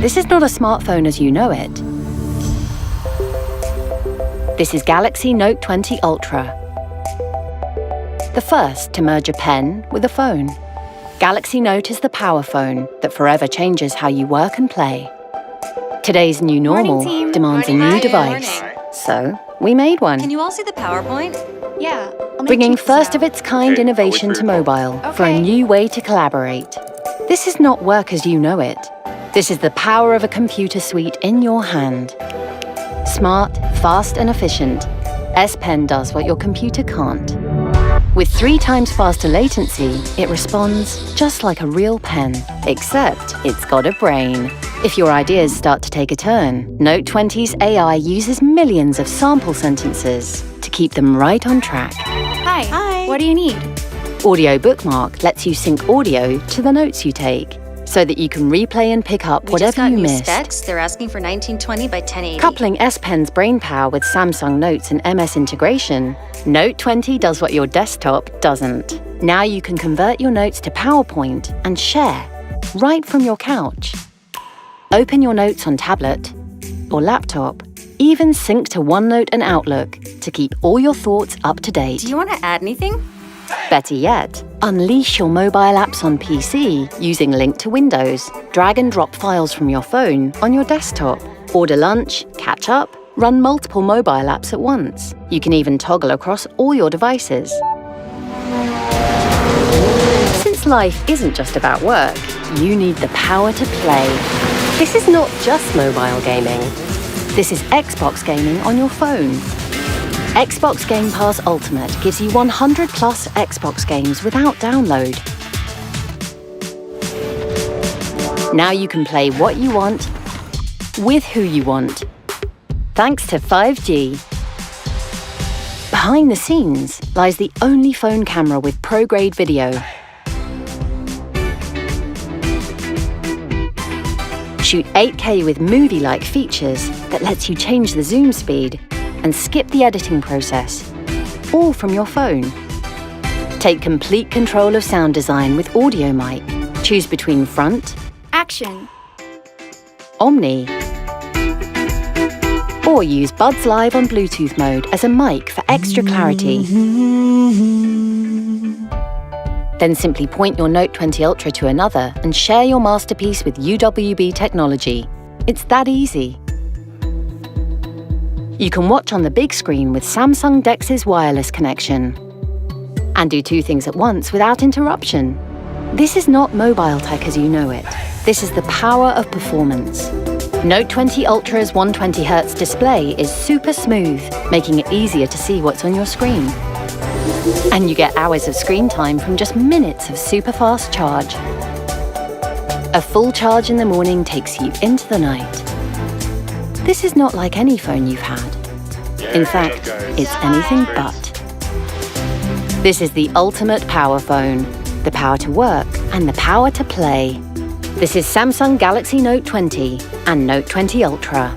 This is not a smartphone as you know it. This is Galaxy Note 20 Ultra, the first to merge a pen with a phone. Galaxy Note is the power phone that forever changes how you work and play. Today's new normal demands a new device, so we made one. Can you all see the PowerPoint? Yeah. Bringing first-of-its-kind innovation to mobile for a new way to collaborate. This is not work as you know it. This is the power of a computer suite in your hand. Smart, fast and efficient, S Pen does what your computer can't. With 3 times faster latency, it responds just like a real pen, except it's got a brain. If your ideas start to take a turn, Note 20's AI uses millions of sample sentences to keep them right on track. Hi. Hi. What do you need? Audio Bookmark lets you sync audio to the notes you take, so that you can replay and pick up whatever you missed. Specs. They're asking for 1920 by 1080. Coupling S Pen's brainpower with Samsung Notes and MS integration, Note 20 does what your desktop doesn't. Now you can convert your notes to PowerPoint and share right from your couch. Open your notes on tablet or laptop. Even sync to OneNote and Outlook to keep all your thoughts up to date. Do you want to add anything? Better yet, unleash your mobile apps on PC using Link to Windows. Drag and drop files from your phone on your desktop. Order lunch, catch up, run multiple mobile apps at once. You can even toggle across all your devices. Since life isn't just about work, you need the power to play. This is not just mobile gaming. This is Xbox gaming on your phone. Xbox Game Pass Ultimate gives you 100 plus Xbox games without download. Now you can play what you want, with who you want, thanks to 5G. Behind the scenes lies the only phone camera with pro-grade video. Shoot 8K with movie-like features that lets you change the zoom speed and skip the editing process, all from your phone. Take complete control of sound design with Audio Mic. Choose between front, Action. Omni, or use Buds Live on Bluetooth mode as a mic for extra clarity. Then simply point your Note 20 Ultra to another and share your masterpiece with UWB technology. It's that easy. You can watch on the big screen with Samsung DeX's wireless connection and do 2 things at once without interruption. This is not mobile tech as you know it. This is the power of performance. Note 20 Ultra's 120Hz display is super smooth, making it easier to see what's on your screen. And you get hours of screen time from just minutes of super fast charge. A full charge in the morning takes you into the night. This is not like any phone you've had. In fact, it's anything but. This is the ultimate power phone, the power to work and the power to play. This is Samsung Galaxy Note 20 and Note 20 Ultra.